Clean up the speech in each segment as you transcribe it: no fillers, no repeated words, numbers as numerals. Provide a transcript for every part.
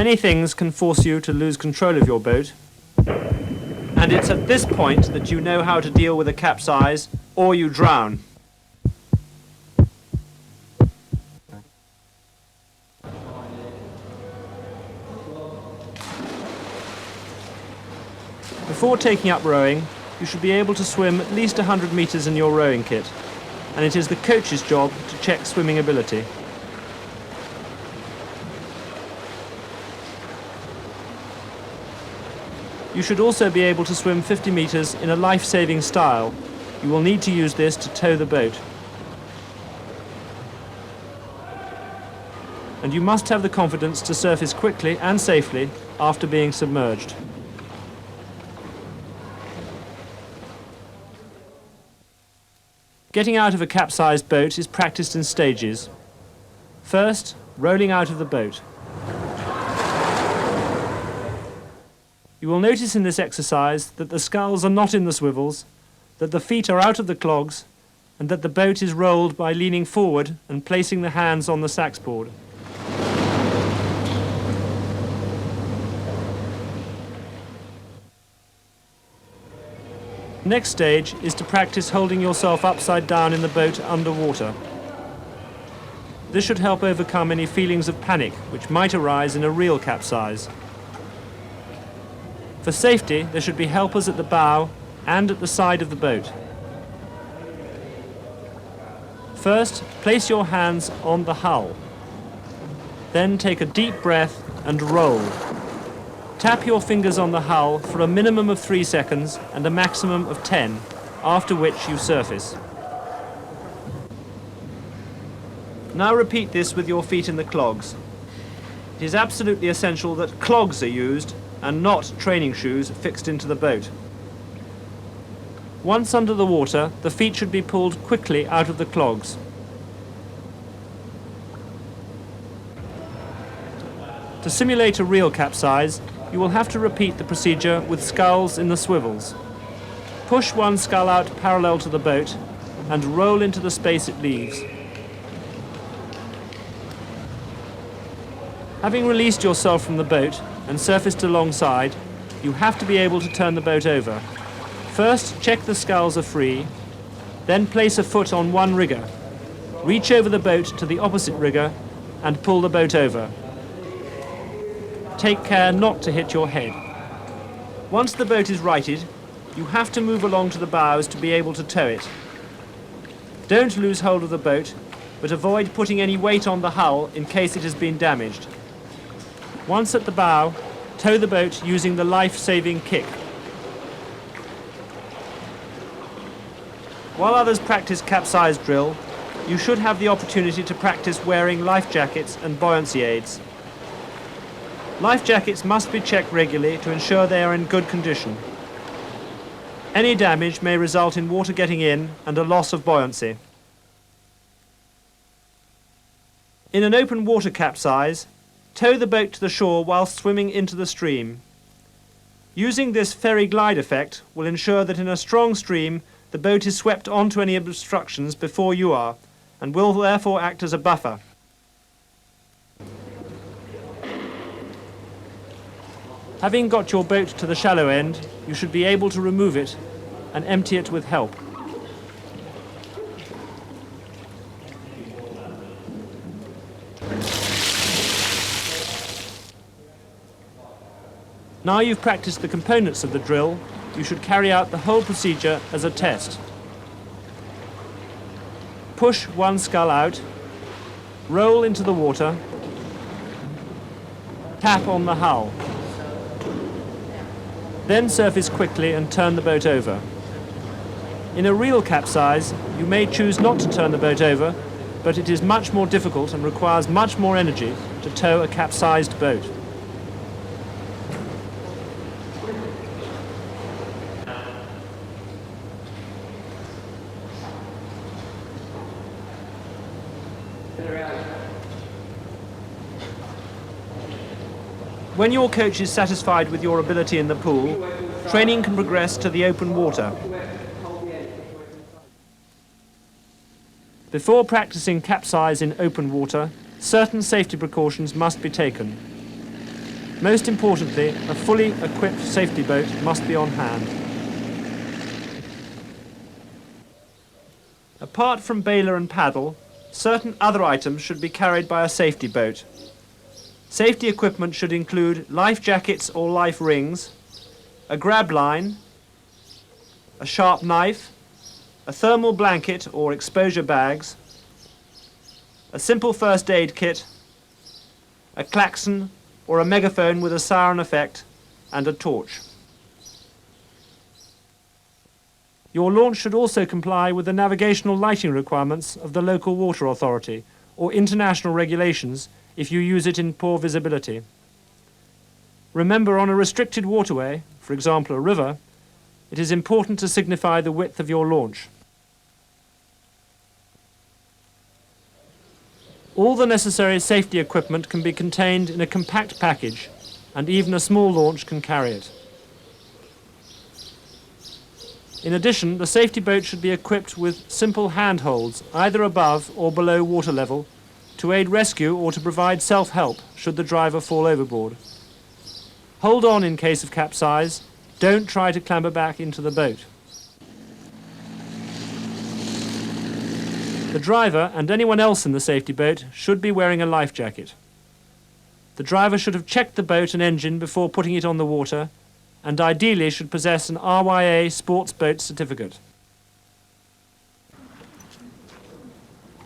Many things can force you to lose control of your boat, and it's at this point that you know how to deal with a capsize or you drown. Before taking up rowing, you should be able to swim at least 100 meters in your rowing kit, and it is the coach's job to check swimming ability. You should also be able to swim 50 meters in a life-saving style. You will need to use this to tow the boat. And you must have the confidence to surface quickly and safely after being submerged. Getting out of a capsized boat is practiced in stages. First, rolling out of the boat. You will notice in this exercise that the sculls are not in the swivels, that the feet are out of the clogs, and that the boat is rolled by leaning forward and placing the hands on the saxboard. Next stage is to practice holding yourself upside down in the boat underwater. This should help overcome any feelings of panic which might arise in a real capsize. For safety, there should be helpers at the bow and at the side of the boat. First, place your hands on the hull. Then take a deep breath and roll. Tap your fingers on the hull for a minimum of 3 seconds and a maximum of 10, after which you surface. Now repeat this with your feet in the clogs. It is absolutely essential that clogs are used and not training shoes fixed into the boat. Once under the water, the feet should be pulled quickly out of the clogs. To simulate a real capsize, you will have to repeat the procedure with sculls in the swivels. Push one scull out parallel to the boat and roll into the space it leaves. Having released yourself from the boat and surfaced alongside, you have to be able to turn the boat over. First, check the sculls are free, then place a foot on one rigger. Reach over the boat to the opposite rigger and pull the boat over. Take care not to hit your head. Once the boat is righted, you have to move along to the bows to be able to tow it. Don't lose hold of the boat, but avoid putting any weight on the hull in case it has been damaged. Once at the bow, tow the boat using the life-saving kick. While others practice capsize drill, you should have the opportunity to practice wearing life jackets and buoyancy aids. Life jackets must be checked regularly to ensure they are in good condition. Any damage may result in water getting in and a loss of buoyancy. In an open water capsize, tow the boat to the shore whilst swimming into the stream. Using this ferry glide effect will ensure that in a strong stream the boat is swept onto any obstructions before you are, and will therefore act as a buffer. Having got your boat to the shallow end, you should be able to remove it and empty it with help. Now you've practiced the components of the drill, you should carry out the whole procedure as a test. Push one scull out, roll into the water, tap on the hull. Then surface quickly and turn the boat over. In a real capsize, you may choose not to turn the boat over, but it is much more difficult and requires much more energy to tow a capsized boat. When your coach is satisfied with your ability in the pool, training can progress to the open water. Before practicing capsize in open water, certain safety precautions must be taken. Most importantly, a fully equipped safety boat must be on hand. Apart from bailer and paddle, certain other items should be carried by a safety boat. Safety equipment should include life jackets or life rings, a grab line, a sharp knife, a thermal blanket or exposure bags, a simple first aid kit, a klaxon or a megaphone with a siren effect, and a torch. Your launch should also comply with the navigational lighting requirements of the local water authority or international regulations if you use it in poor visibility. Remember, on a restricted waterway, for example a river, it is important to signify the width of your launch. All the necessary safety equipment can be contained in a compact package, and even a small launch can carry it. In addition, the safety boat should be equipped with simple handholds, either above or below water level, to aid rescue or to provide self-help should the driver fall overboard. Hold on in case of capsize. Don't try to clamber back into the boat. The driver and anyone else in the safety boat should be wearing a life jacket. The driver should have checked the boat and engine before putting it on the water, and ideally should possess an RYA sports boat certificate.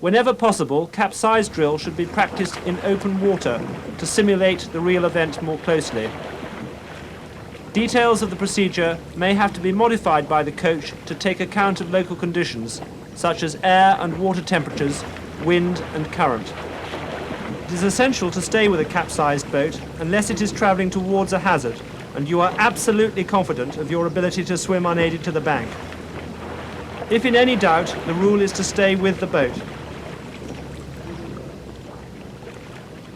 Whenever possible, capsize drill should be practiced in open water to simulate the real event more closely. Details of the procedure may have to be modified by the coach to take account of local conditions, such as air and water temperatures, wind and current. It is essential to stay with a capsized boat unless it is travelling towards a hazard and you are absolutely confident of your ability to swim unaided to the bank. If in any doubt, the rule is to stay with the boat.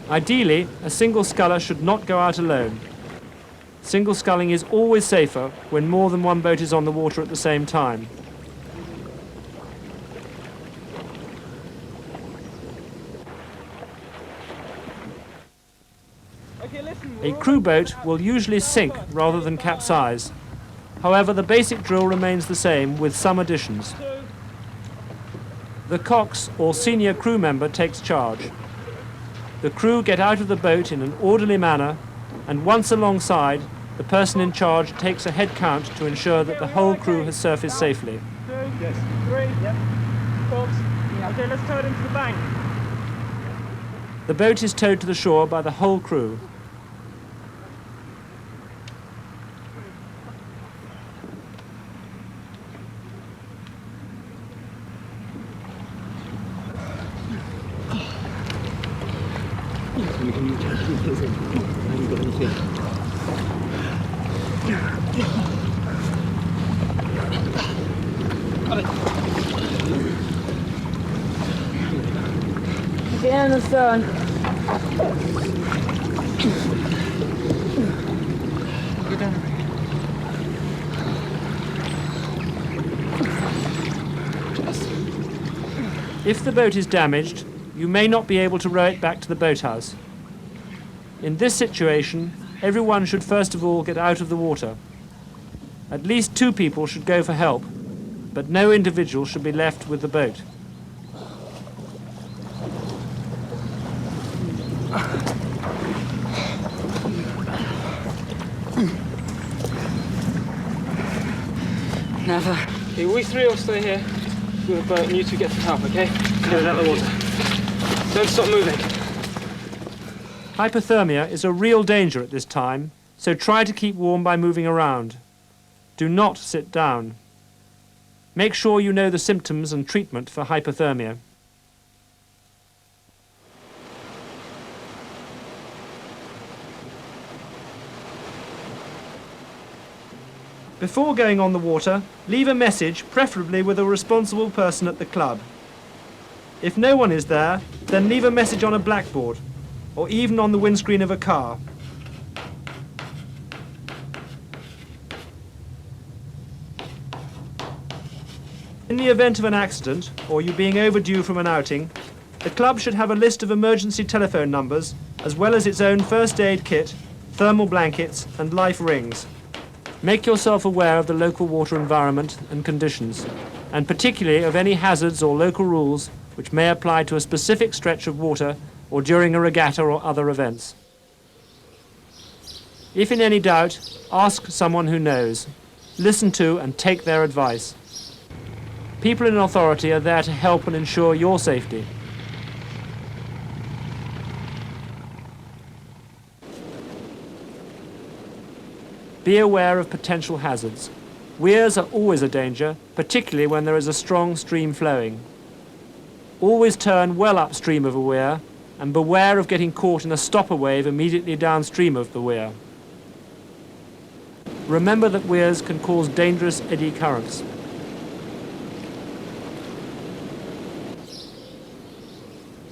Ideally, a single sculler should not go out alone. Single sculling is always safer when more than one boat is on the water at the same time. A crew boat will usually sink rather than capsize. However, the basic drill remains the same with some additions. The cox or senior crew member takes charge. The crew get out of the boat in an orderly manner, and once alongside, the person in charge takes a head count to ensure that the whole crew has surfaced safely. 2, yes. 3, yep. Cox. Yeah. Okay, let's tow it into the bank. The boat is towed to the shore by the whole crew. Get in the sun. Get down. If the boat is damaged, you may not be able to row it back to the boathouse. In this situation, everyone should first of all get out of the water. At least 2 people should go for help, but no individual should be left with the boat. Never. Okay, we 3 will stay here with the boat and you 2 get some help, okay? Get it out of the water. Don't stop moving. Hypothermia is a real danger at this time, so try to keep warm by moving around. Do not sit down. Make sure you know the symptoms and treatment for hypothermia. Before going on the water, leave a message, preferably with a responsible person at the club. If no one is there, then leave a message on a blackboard, or even on the windscreen of a car. In the event of an accident, or you being overdue from an outing, the club should have a list of emergency telephone numbers, as well as its own first aid kit, thermal blankets and life rings. Make yourself aware of the local water environment and conditions, and particularly of any hazards or local rules which may apply to a specific stretch of water or during a regatta or other events. If in any doubt, ask someone who knows. Listen to and take their advice. People in authority are there to help and ensure your safety. Be aware of potential hazards. Weirs are always a danger, particularly when there is a strong stream flowing. Always turn well upstream of a weir and beware of getting caught in a stopper wave immediately downstream of the weir. Remember that weirs can cause dangerous eddy currents.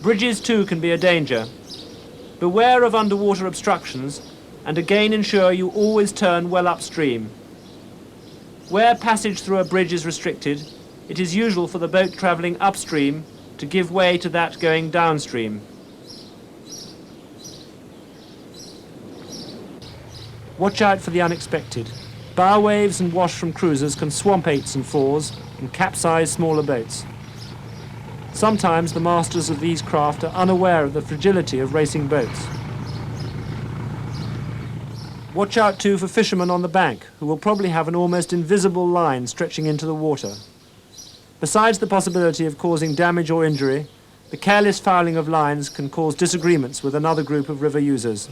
Bridges too can be a danger. Beware of underwater obstructions and again ensure you always turn well upstream. Where passage through a bridge is restricted, it is usual for the boat travelling upstream to give way to that going downstream. Watch out for the unexpected. Bow waves and wash from cruisers can swamp 8s and 4s and capsize smaller boats. Sometimes the masters of these craft are unaware of the fragility of racing boats. Watch out too for fishermen on the bank, who will probably have an almost invisible line stretching into the water. Besides the possibility of causing damage or injury, the careless fouling of lines can cause disagreements with another group of river users.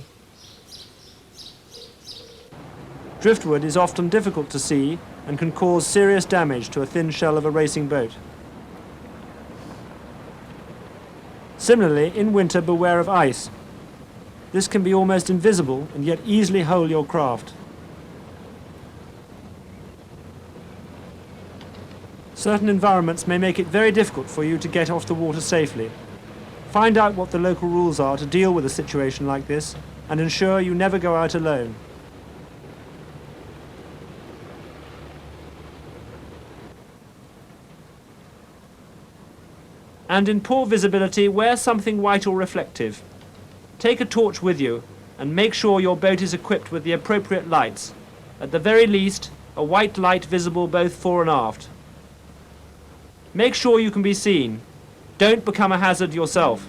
Driftwood is often difficult to see and can cause serious damage to a thin shell of a racing boat. Similarly, in winter, beware of ice. This can be almost invisible and yet easily hole your craft. Certain environments may make it very difficult for you to get off the water safely. Find out what the local rules are to deal with a situation like this and ensure you never go out alone. And in poor visibility, wear something white or reflective. Take a torch with you and make sure your boat is equipped with the appropriate lights. At the very least, a white light visible both fore and aft. Make sure you can be seen. Don't become a hazard yourself.